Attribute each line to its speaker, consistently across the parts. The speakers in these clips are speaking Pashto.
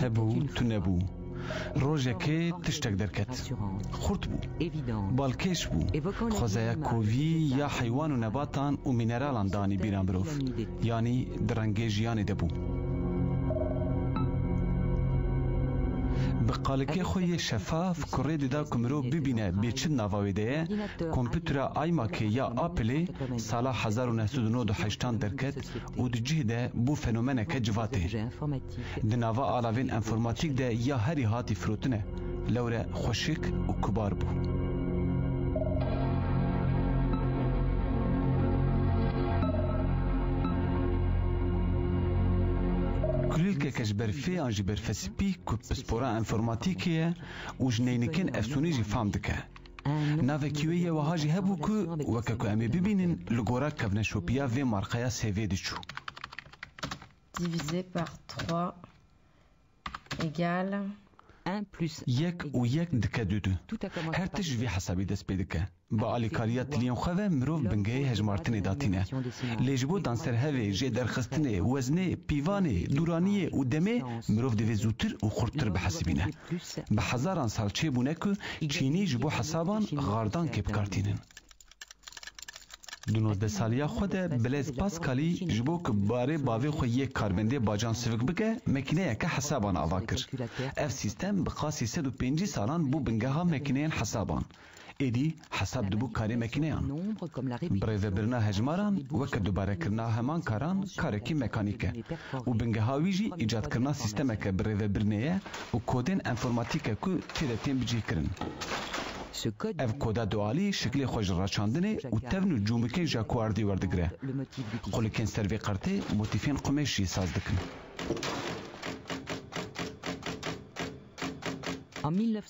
Speaker 1: هبو تو نبو روژه تشتک درکت خورد بو بالکش بو خوزه کووی یا حیوان و نباتان و مینرالان دانی بیران بروف یعنی درنگه جیانی دبو بقالکه خوی شفاف کره دیدا کمرو ببینه بیچن نواویده کمپیوتر آیماک یا آپلی سالا 1998 درکت و دجه ده بو فنومنه که جواته دناوا آلاوین انفورماتیک ده یا هری هاتی فروتنه لوره خوشک و کبار بو که کشبرفی آنجی برفسپی که پسپورا انفورماتیکیه و جنینکن افسونی جی فهم دکه ناوکیویه و هاجی هبو که وکاکو امی ببینن لگورا کونشوپیا و مارقایا سیوی دیچو
Speaker 2: divisé par 3 égale
Speaker 3: 1 plus 1
Speaker 1: یک و یک دکه دودو هر تش وی حسابی دست پیدکه با آلیکاریات لیون خواه مروف بنگه هجمارتن داتینه لیجبو دانسر هوی جه درخستنه وزنه پیوانه دورانیه و دمه مروف دوی زودتر و خورتر بحسبینه به هزاران سال چه بونه که چینی جبو حسابان غاردان که بکارتینن دونوزده سالیا خود بلیز پاسکالی جبو که باره باوی خو یک کاربنده باجان سوک بگه مکینه که حسابان آوا کر اف سیستم بقاسی 105 سالان بو بنگه ها مکینه حسابان ایدی حساب دبو کاری مکینه آن برای برنا هجماران وکر دوباره کرنا همان کاران کارکی مکانیکه و بنگه هاویجی ایجاد کرنا سیستمه که برای برنه و کودین انفورماتیکه که تیرتین بجی کرن اف کودا دوالی شکل خوش راچاندنه و تون و جومکن جاکواردی وردگره قولکن سروی قرته موتیفین قمشی ساز دکن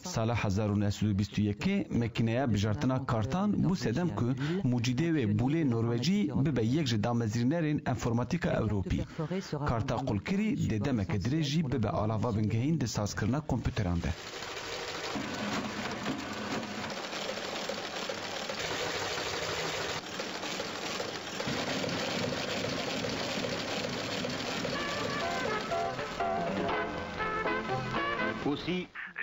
Speaker 1: سال 1921 مکینه بجارتنا کارتان بو سدم که موجیده و بوله نروژی به یک جدا مزرنرین انفورماتیک اوروپی کارتا قلکری دیدم که درجی به علاوه بنگهین د ساز کرنا کمپیوتران ده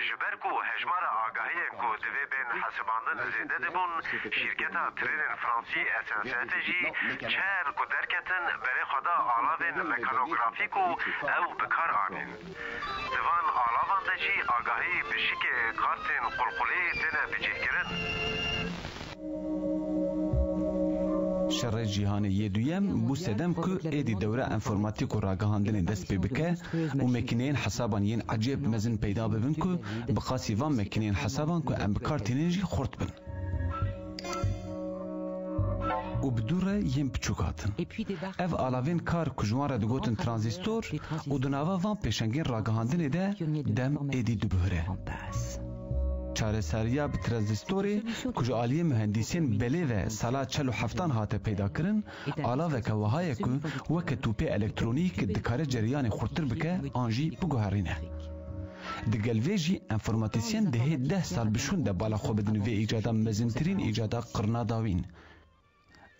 Speaker 4: جبرکو هجمار آگاهی کو دوی بین حساباندن زنده دبون شرکت ترین فرانسی SNCF چهر کو درکتن برای خدا آلاوین مکانوگرافیک و او بکار آنین دوان آلاوان دجی آگاهی بشک کارتین قلقلی تنه بجه کرن
Speaker 1: شر جیهانی یه دویم بو سدم که ایدی دوره انفورماتیک و راگهاندن دست پی بکه و مکینین حسابان ین عجیب مزن پیدا ببین که بقاسی وان مکینین حسابان که ام بکارتینجی خورد بن و بدوره ین بچوکاتن اف آلاوین کار کجواره دگوتن ترانزیستور و دناوا وان پیشنگین راگهاندن ده دم ایدی دوبهره چاره سریا به ترانزیستوری کجا آلیه مهندسین بله و سالا 47 هاته پیدا کرن آلا و که وهایه که وکه توپی الکترونیک دکاره جریان خورتر بکه آنجی بگوهرینه دگلویجی انفورماتیسین ده 10 سال بشون ده بالا خوب بدن و ایجادا مزنترین ایجادا قرنا داوین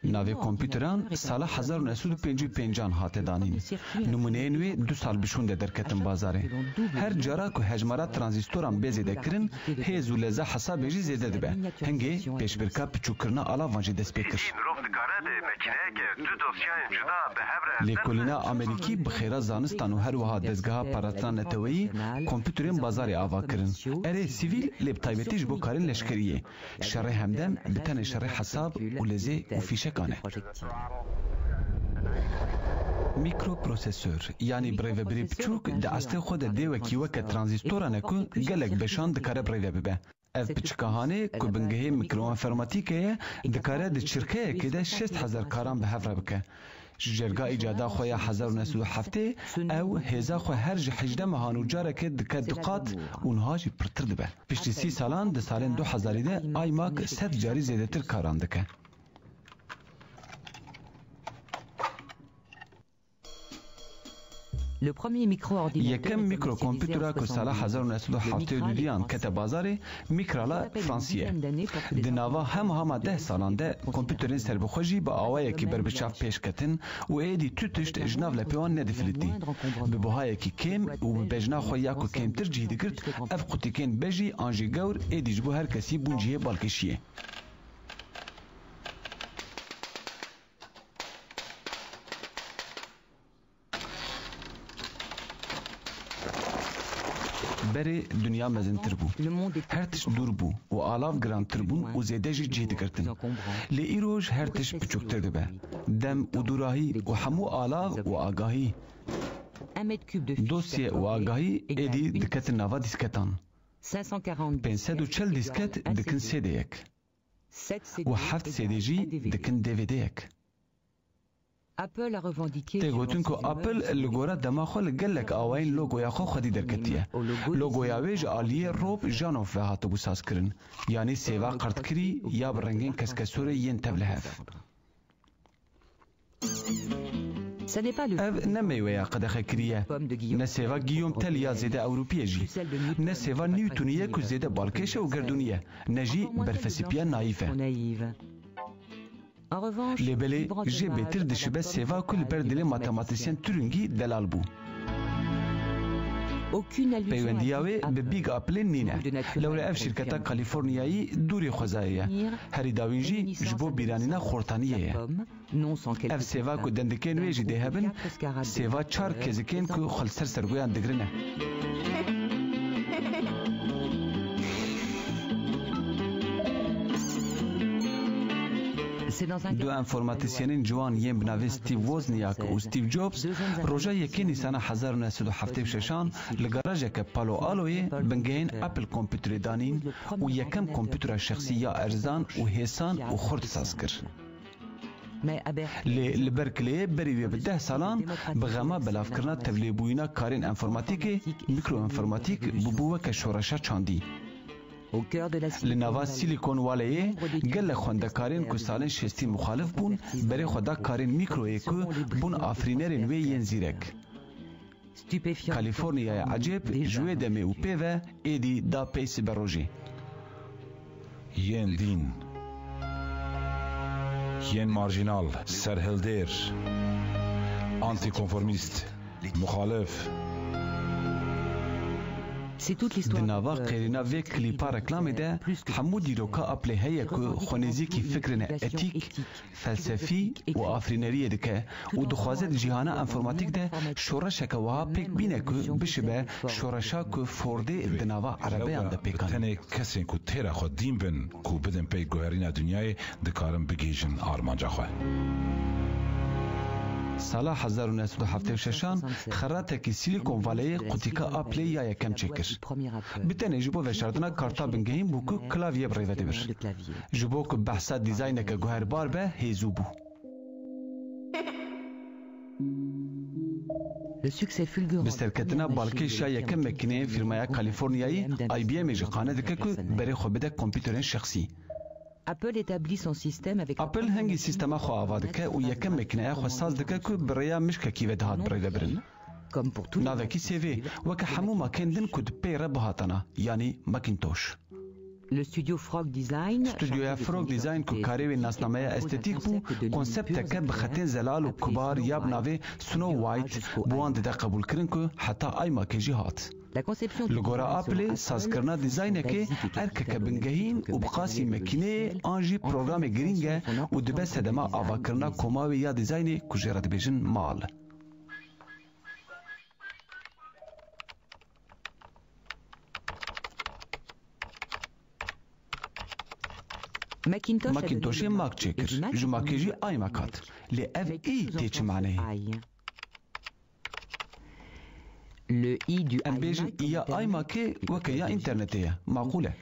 Speaker 1: ناوی کمپیوتران سال 1955 هاته دانین نمونه نوی 2 سال بشونده درکتن بازاره هر جارا که هجمارات ترانزیستوران بیزیده کرن هیز و لزه حساب جی زیده دبه هنگی پیش برکا پچو کرنا آلا وانجی دست بکر لیکولینا امریکی بخیره زانستان و هر وها دزگاه پاراتان نتویی کمپیوترین بازاری آوا کرن اره سیویل لیب تایبتیج بو کارن لشکریه شره همدم بتن شره حساب و لزه و فیشه میکروپروسسور یعنی برای بری بچوک ده اصل خود دیو کیوه که ترانزیستورا نکو گلک بشان دکاره برای ببه اف بچکاهانه که بنگه میکرو انفورماتیکه دکاره ده چرکه که ده 6000 کاران به هفره بکه جرگا ایجادا خویا 1907 او هزا خو هر حجده مهانو جاره که دکه دقات اونها جی پرتر دبه پشتی 30 سالان ده سالن 2000 ده آیماک 100 جاری زیده تر کاران دکه یکم میکرو کامپیوترا که سال 1972 کت بازار میکرالا فرانسیه دناوا هم 10 سالان ده کامپیوترین سربخوجی با آوایی که بر بچاف پیش کتن و ایدی تو تشت اجناف لپیوان ندفلتی به بهای که کم و بجنا خویا که کمتر جهید کرد اف قطیکین بجی آنجی گور ایدی جبو هر کسی بونجیه بالکشیه بری دنیا مزنتر بو هر تش دور بو و آلاف گرانتر بو و زیده جی جهد کرتن لی ایروش هر تش بچوکتر دبه دم و دوراهی و همو آلاف و آگاهی دوسیه و آگاهی ایدی دکت نوا دیسکتان 540 دیسکت دکن سیده یک و 7 سیده جی دکن دیویده یک تگوتن که اپل لگورا دماغو لگلک آوین لوگویا خو خودی درکتیه لوگویا ویج آلیه روب جانوف و هاتو بساز کرن یعنی سیوا قرد کری یا برنگین کسکسور ین تبلهف اف نمیویا قدخه کریه نه سیوا گیوم تل یا زیده اوروپیه جی نه سیوا نیوتونیه که زیده بالکشه و گردونیه نه جی برفسیپیه نایفه لبلی جه بهتر دشبه سیوا کل بر دل ماتماتیسین تورینگی دلال بو پیوندیاوی به بیگ اپل نینه لولا اف شرکتا کالیفرنیایی دوری خوزاییه هری داوینجی جبو بیرانینا خورتانیه اف سیوا که دندکین ویجی ده هبن سیوا 4 کزکین که خلصر سرگویان دگرنه دو انفورماتیسیانین جوان یم بناوی استیو وزنیاک و استیو جوبز روژا یکی نیسان 1976 لگراژه که پالو آلوی بنگین اپل کامپیوتر دانین و یکم کامپیوتر شخصی یا ارزان و حسان و خرد ساز کر لبرکلی بریوی به 10 سالان بغما بلاف کرنا تبلیبوینا کارین انفورماتیک میکرو انفورماتیک ببوه که شورشا چاندی لنوا سیلیکون والیه گل خوندکارین که سالن شستی مخالف بون برای خدا کارین میکروی که بون آفرینرین وی ین زیرک کالیفرنیا عجب جوی دمی و پیوه ایدی دا پیس بروجی
Speaker 2: ین دین ین مارجینال سرهلدیر آنتی کنفورمیست مخالف
Speaker 1: دناوا قیرینا وی کلیپا رکلامی ده همو دیروکا اپلی هیه که خونیزی کی فکرن اتیک فلسفی و آفرینریه دکه و دخوازه جیهانا انفورماتیک ده شورش که وها پیک بینه که بشه به شورشا که فورده دناوا عربیان ده پیکان
Speaker 2: تنه کسی که تیره خود دیم بین که بدن پی گوهرین دنیای دکارم بگیجن آرمانجا خواه
Speaker 1: سال 1976 خراته کی سیلیکون والی قطیکا اپلی یا یکم چکر بتنه جبو وشاردنا کارتا بنگهیم بو که کلاویه بریوه بر جبو که بحثا دیزاینه که گوهر بار به هیزو بو بسترکتنا بالکش یا یکم مکنه فرمای کالیفرنیایی آی بی ام جقانه دکه که بری خو بده کامپیوترین شخصی اپل هنگی سیستما خو آواده که و یکم مکنه خو ساز دکه که بریا مشکه کی ودهات بریده برن ناوکی سیوی وکه همو مکندن کد پیره بهاتنا یعنی مکینتوش استودیو فروگ دیزاین که کاری و ناسنامه استتیک بو کنسپت که بخطین زلال و کبار یاب ناوی سنو وایت بواند ده قبول کرن که حتی آی ماکیجی هات لگورا اپل ساز کرنا دیزاینه که ارکه که بنگهین و بقاسی مکینه آنجی پروگرام گرینگه و دبه سدما آوا کرنا کماوی یا دیزاینه کجرد بیجن مال ماکینتوشی ماک چکر جو ماکیجی آی ماکات لی اف ای تیچ معنی ام بیجن ایا آی ماکی وکه یا انترنتیه معقوله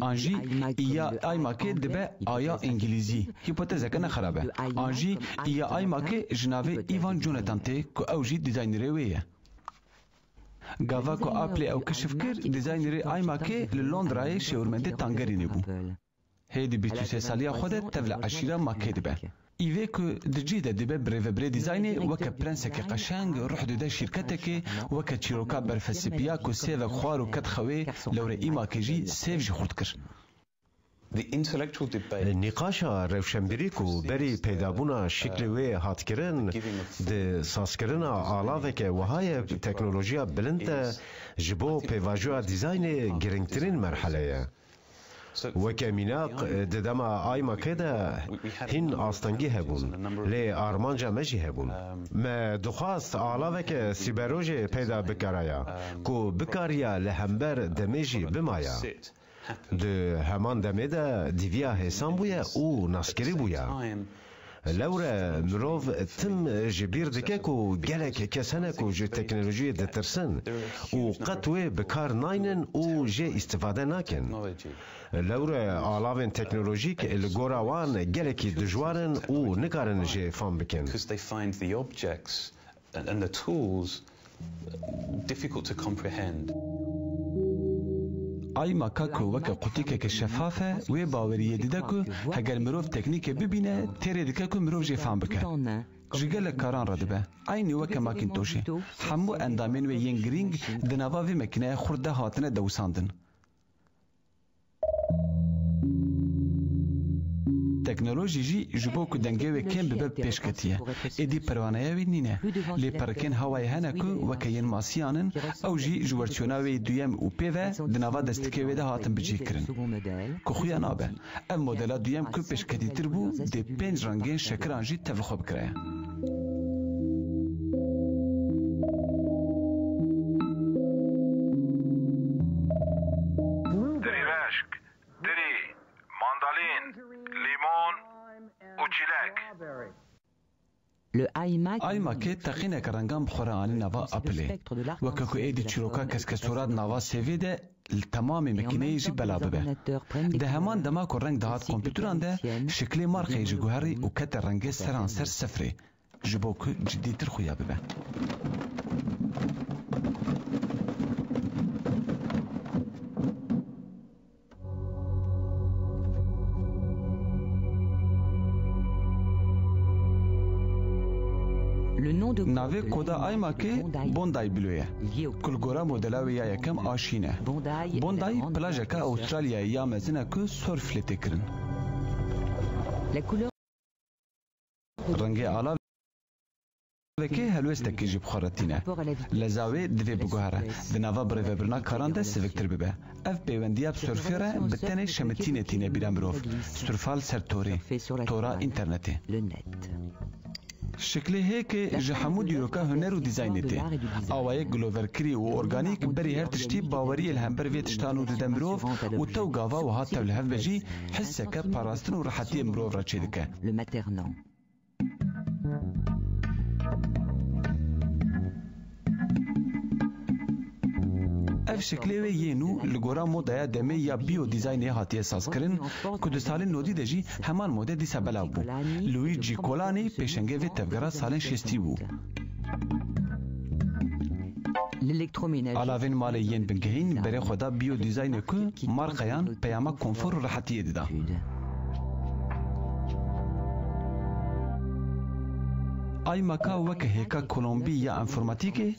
Speaker 1: آنجی ایا آی ماکی دبه آیا انگلیزی هیپوتزه که نخرابه آنجی ایا آی ماکی جناوه ایوان جونتان تی که اوجی دیزاینره ویه گاوا که اپلی او کشف کر دیزاینره آی ماکی للندرای شورمنده تانگرینی بو هیدی 23 سالیا خودت تبل عشیره ماکی دبه ایوه که دجی ده دبه بریوبری دیزاینی وکه پرنسک قشنگ روح ده شرکتک وکه چیروکا برفسیپیا که سیوک خوار و کت خوی لوره ایما که جی سیو جی خورد کر.
Speaker 3: نقاشا روشنبری کو بری پیدابونا شکل وی هاتکرن ده ساسکرنا آلاوه که وهای تکنولوژیا بلند جبو پیواجوها دیزاین گرنگترین مرحله وکه میناق ددما آیما که ده هین آستانگی هبون لی آرمانجا مجی هبون ما دخواست آلاوه که سیبروژ پیدا بکرایا کو بکاریا لهمبر دمیجی بمایا ده همان دمه ده دیویا حسان بویا او ناسکری بویا لوره مروف تم جبیر دکه کو گلک کسانه کو جو تکنولوژی دترسن و قطوه بکار ناینن او جه استفاده ناکن لوره آلاوین تکنولوژیک لگورا وان گلکی دجوارن او نکارن جه فهم بکن
Speaker 1: آی ماکا که وکه قطیکه که شفافه وی باوریه دیده که هگر مروف تکنیک ببینه تیره دیده که مروف جه فهم بکن جگل کاران را دبه اینی وکه ماکینتوشه همو اندامین و ینگرینگ دنوا وی مکنه خورده هاتنه دوساندن تکنولوژی جی جبو که دنگه و کم ببه پیشکتیه ایدی پروانه وی نینه لی پرکن هوای هنکو وکه ین ماسیانن او جی جورچوناوی دویم او پیوه دنوا دستکه وی ده هاتن بجی کرن که خویا نابه ام مدلا دویم که پیشکتی تر بو دی 5 رنگین شکران جی تفخو بکره آیماک تقینه کرنگام بخورانی نوا اپله وکه که ایدی چیروکا کسکسوراد نوا سیوی ده تمام مکینه جی بلا ببه ده همان دما که رنگ دهات کمپیوتران ده شکلی مارخی جی گوهری و کت رنگ سرانسر سفره جبو که جدی تر خویا ببه ناوی کودا آیماکی بوندای بلویه کلگورا مدلاوی یا یکم آشینه بوندای پلاژکا استرالیایی یا مزنه که سرف لیتی کرن رنگی آلا وکی هلوستکی جی بخارتینه لزاوی دوی بگوهره دنوا بروی برنا کارانده سوکتر ببه اف پیوندی اب سرفیره بتنه شمتینه تینه بیرم بروف سرفال سر توری تورا اینترنتی شکلی هی که جهمو دیروکا هنر و دیزاینته آوای گلوور کری و ارگانیک بری هر تشتی باوری الهمبر وی تشتانو دیدن مروف و تو گاوا و هات تولهف بجی حسه که پاراستن و راحتی مروف را چه دکه اف شکلی و یینو لگورا مودایا دمی یا بیو دیزاینی هاتی اساس کرن که دو سال نودی دجی همان موده دیسا بلا بو لویجی کولانی پیشنگه و تفگرا سالن شستی بو علاوین مال یین بنگهین بره خدا بیو دیزاینی که مارقیان پیاما کنفور و راحتی دیده آی مکا وکه هیکا کولومبی یا انفورماتیکه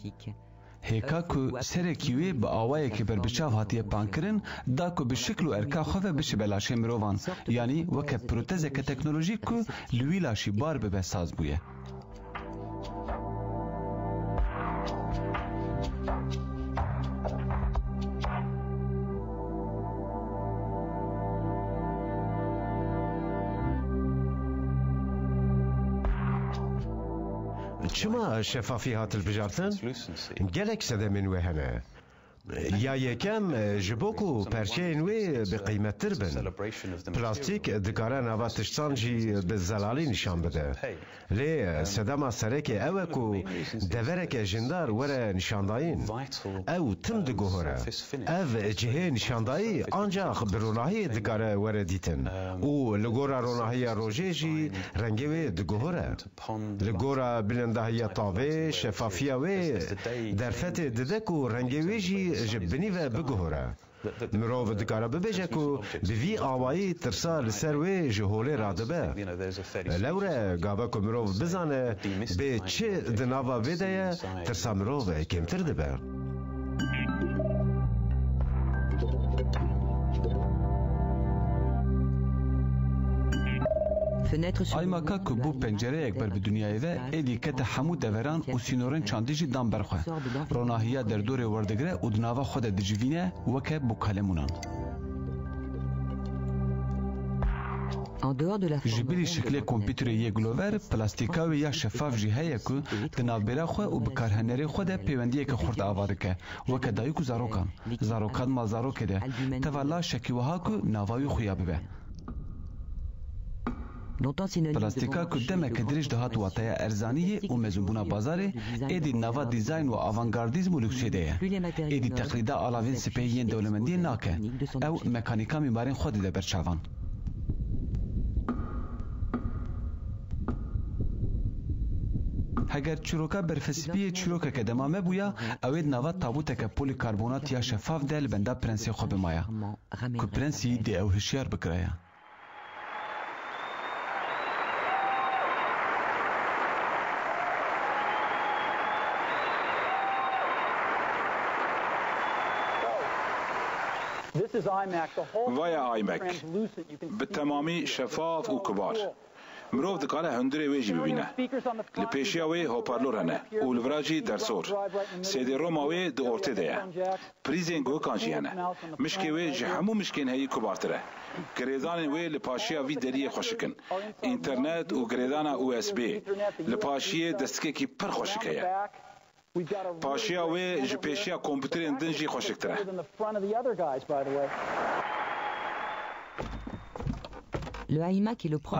Speaker 1: هیکا که سرکیوی با آوایی که بر بچاو هاتیه پانکرن دا که به شکل و ارکا خواه بشه بلاشه مروان یعنی وکه پروتزه که تکنولوژی که لوی لاشی بار به بساز بویه
Speaker 3: چما شفافی هات البجارتن؟ گلک سده من وهنه یا یکم جبوکو پرچه نوی به قیمت تر بن پلاستیک دکاره نوا تشتان جی به زلالی نشان بده لی سدما سرک اوه کو دورک جندار وره نشانداین او تم دگوهره او جهه نشاندایی آنجا بروناهی دکاره وره دیتن او لگورا روناهی روژه جی رنگوی دگوهره لگورا بلندهی طاوه شفافیه وی درفت ددکو رنگوی جی جبنی و بگوهره مرۆڤ دikare bibêje ku bi vî awayî tirsa li ser wê ji holê radibe. Lewre gava ku mirov bizane bê çi di nava vê de ye, tirsa mirov kêmtir dibe.
Speaker 1: Aymaka ku bû pencereyek ber bi dunyayê ve êdî kete hemû deveran û sînorên çandî jî dan berxwe. Ronahiya derdorê werdigire û di nava xwe de dicivîne weke bûkalemûnan. Ji birî şiklê kompîterê yê Glover, plastîka wê ya şeffaf jî heye ku di navbêra xwe û bi karhenerê xwe de pêwendiyeke xurt ava dike. Weke dayîk û zarokan. Zarokan mal zarokê de. Teva laşekî wiha ku nava wî xuya bibe. Plastika ku demeke dirêj dihat wataya erzaniyê û mezûnbûna bazarê, êdî nava dîzayn û avantgardîzm û lüksê de ye. Êdî teqlîda alavên sipehî yên dewlemendiyê nake. Ew mekanîka mîmarên xwe dide berçavan. Heger çîroka berfespiyê çîrokeke dema me bûya, ew ê nava tabûteke polîkarbonat ya şeffaf de li benda prensê xwe bimaya. Ku prensî dê ew hişyar bikiraya.
Speaker 2: Vaya iMac bi temamî şeffaf û kibar. Mirov dikare hundirê wê jî bibîne. Li pêşiya wê hoparlor hene û li vira jî dersor. CD-roma wê di ortê de ye. Prîzên guhikan jî hene. Mişkê wê ji hemû mişkên heyî kibartir e. Girêdanên wê li paşiya vî deriyê xweşik in. İnternet û girêdana USB li paşiyê destikekî pir xweşik heye. Paşiya wê ji pêşiya kompûterên din jî xweşiktir e.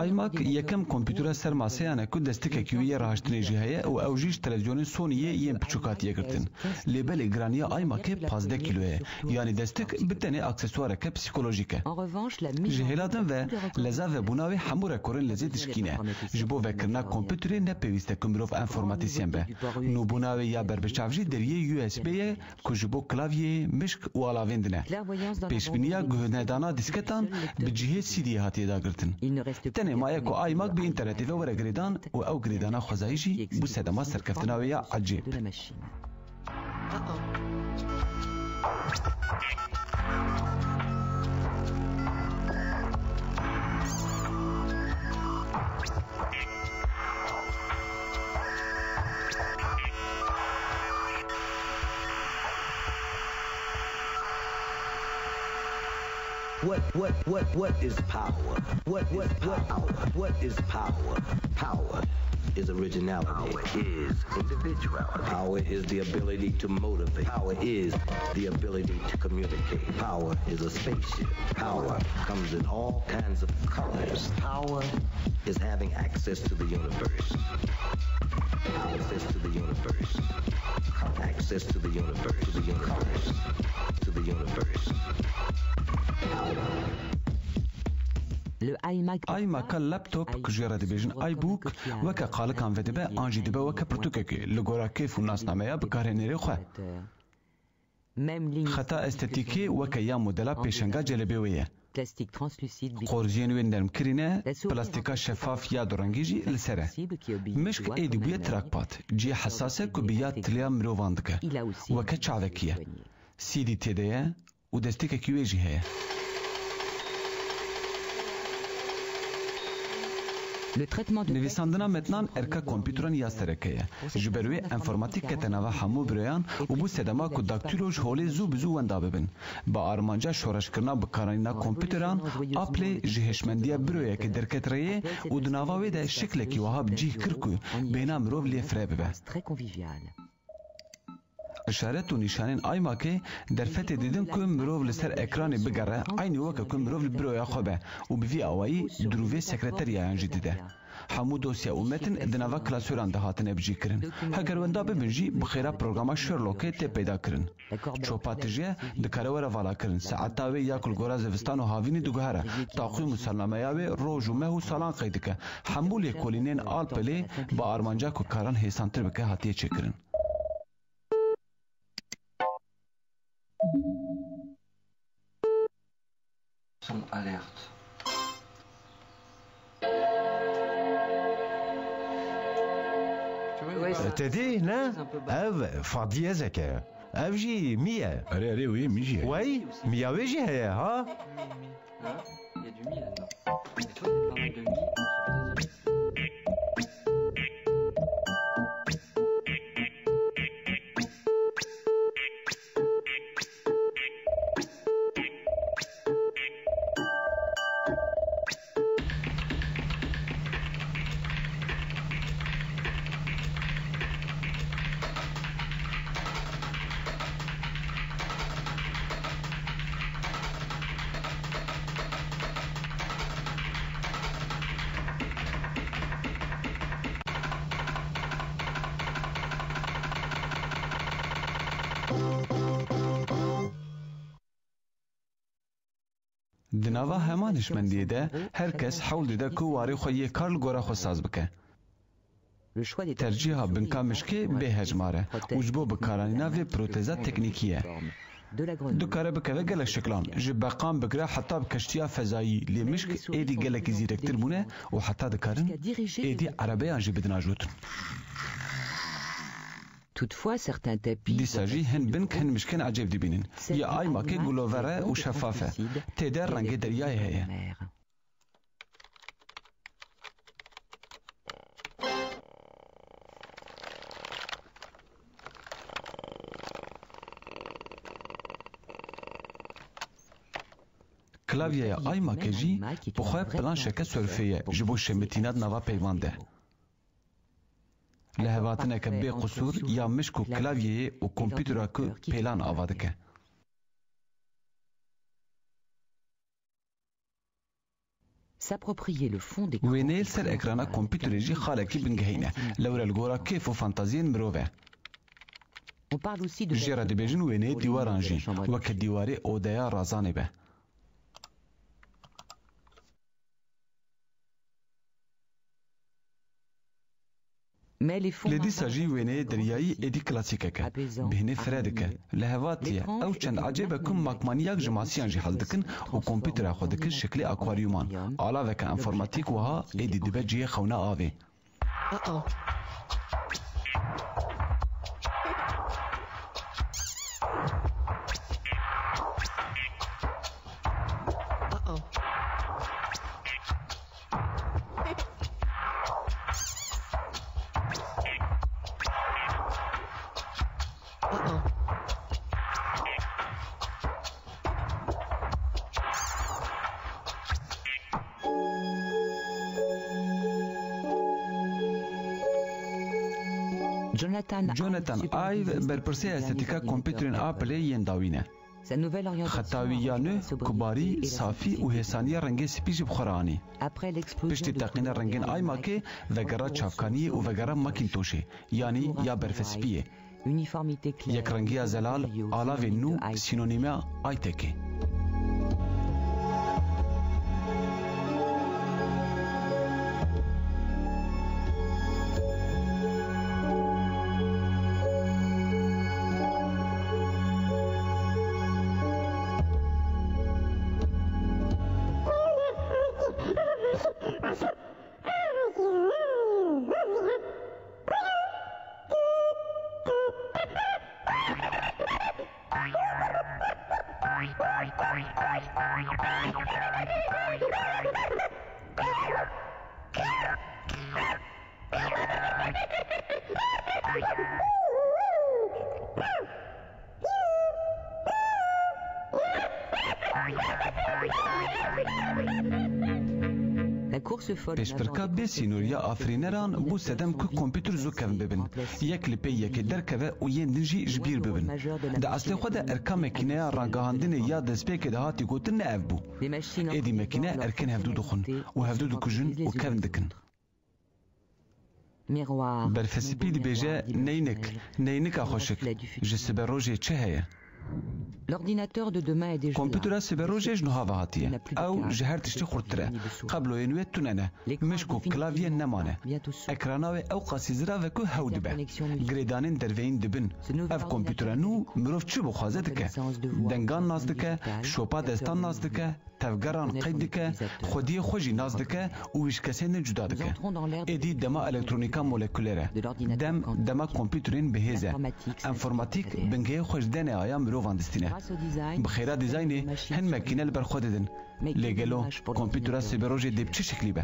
Speaker 1: iMac yekem kompîtera ser maseyane ku destikekî wî yê rahaştinê jî heye û ew jî ji televizyonên Sonyê yên biçûkatiye girtin. Lêbelê giraniya iMacê 15 kilo ye. Yanî destik bi tenê akseswareke psîkolojîk e. Ji hêladin ve leza vebûna wê hemû rekorên lezê dişkîne. Ji bo vekirina kompîterê nepêwîst e ku mirov enformatîsyen be. Nûbûna wê ya berbiçav jî deriyê USB ye ku ji bo klavyê, mişk û alavên din e. Pêşbîniya guhnedana disketan bi cihê CD'ye hatiye dagirtin. Tenê maye ku iMac bi internetê ve were girêdan û ew girêdana xwezayî jî bû sedema serkeftina wê ya ecêb.
Speaker 5: What is power? What is power? Power is originality. Power is individuality. Power is the ability to motivate. Power is the ability to communicate. Power is a spaceship. Power comes in all kinds of colors. Power is having access to the universe. Access to the universe. Access to the universe. To the universe. To the universe.
Speaker 1: iMac laptop ku jêra dibêjin iBook weke qalikan vedibe an jî dibe weke pirtûkekê li gora kêf û nasnameya bikarenêrê xwe. Xeta estetîkê weke ya modela pêşenga celebê wê ye. Qorziyên wê nermkirîne, plastika şeffaf ya durengî jî li ser e. Mişk êdî bûye trakpat, cî hesas e ku bi ya tiliya mirovan dike. Weke çavekî ye. CD têde ye û destekekî wê jî heye. Nivîsandina metnan erka kompîteran ya sereke ye. Ji ber wê enformatîk kete nava hemû birêyan û bû sedema ku daktîlo ji holê zû bi zû wenda bibin. Bi armanca şoreşkirina bikaranîna kompîteran, Apple ji hêşmendiya birôyekê derket rêyê û di nava wê de şiklekî wiha bi cih kir ku bêhna mirov lê fire bibe. İşaret û nîşanên iMacê derfetê didin ku mirov li ser ekranê bigere aynî weke ku mirov li birôya xwe be û bi vî awayî dirûvê sekreteriyayan jî dide. Hemû dosya û metin di nava klasöran de hatine bicîkirin. Heger wenda bibin jî bi xêra programa Sherlockê tê peyda kirin. Çopa tije dikare were valakirin. Saeta wê ya kulgora zivistan û havînî diguhere. Taqwîm û salnameya wê roj û meh û salan qey dike. Hemû lêkolînên Alpelê bi armanca ku karan hêsantir bike hatiye çêkirin. .
Speaker 6: son alerte.
Speaker 3: تدي نا اف فاديزك اف جي مية
Speaker 2: اري وي ميجي
Speaker 3: وي مية ويجي هي ها
Speaker 6: Il y a du mi là-dedans. Et toi, il y a pas mal de mi sur le deuxième.
Speaker 1: دناوا همان نشمندیه ده هر کس حول دیده که واری خویی کارل گورا خو ساز بکه. ترجیح بنکا مشکی به هجماره وجبو بکارانینا و پروتزا تکنیکیه. دو کاره بکوه گلک شکلان جبقام بگره حتی بکشتیا فضایی لی مشک ایدی گلک زیرکتر بونه و حتی دکارن ایدی عربه انجی بدناجوتن.
Speaker 7: Toutefois, certains tapis
Speaker 1: دیساجی هن بنک هن مشکن عجیب دی بینن یا آی ماکه گلووره و شفافه تیدر رنگ دریای هیه کلاویه آی ماکه جی بخواه پلان شکه سرفیه جبو شمتینات نوا پیوانده لهواتنه که بی قصور یا مشک و کلاویه و کمپیوتره که پیلان آواده که. وینیل سر اکرانا کمپیوتره جی خالکی بنگهینه لور الگورا کیف و فانتازین مروه. جیرا دبیجن وینیل دیواران جی وکه دیواری اودیا رازانه به. لدی ساجی وینه دریایی ایدی کلاسیکه که بهنه فرده که لهواتیه او چند عجیبه کم مکمانیاک جماسیان جی حل دکن و کمپیوتر خود دکن شکل اکواریومان علاوه که انفرماتیک وها ایدی دبه جیه خونه آوه جوناتان آیو برپرسی استتیکا کمپیوترین آپلی ینداوینه خطاوی یانو کباری صافی و حسانی رنگ سپیج بخورانی پشتی تقین رنگین آی ماکه وگرا چافکانی و وگرا ماکینتوشه یعنی یا برفسپیه یک رنگی زلال آلاوی نو سینونیمه آی تکه پیشبرکا به سینوریا آفرینران بو سدم که کمپیوتر زو کم ببین یک لپی یک درکوه و یه نجی جبیر ببین ده اصل خود ارکا مکینه رنگاهاندن یا دسپیک ده هاتی گوتن نه بو ایدی مکینه ارکن هفدو دخون و هفدو دو کجن و کون دکن برفسپی دی بیجه نینک آخوشک جسبه روژه چه هیه
Speaker 7: L'ordinateur de demain est déjà là.
Speaker 1: كمبيوتر سبروجي جنو هاوا هاتيه او جهر تشتي خورتره قبل ينوي تننه مشكو كلافيه نمانه اكراناوي او قاسيزرا وكو هودبه جريدانين دروين دبن اف كمبيوتر نو مروف چو بخوازه دکه دنگان ناز دکه شوپا دستان ناز دکه تفگران قید دکه خودی خوشی ناز دکه و ویشکسین جدا دکه ایدی دما الکترونیکا مولکولره دما کمپیوترین بهیزه انفورماتیک بنگه خوش دنه آیا مروف اندستینه بخیره دیزاینی هن مکینه لبر خود دن لگلو کمپیوتر سبروجی دیب چه شکلی به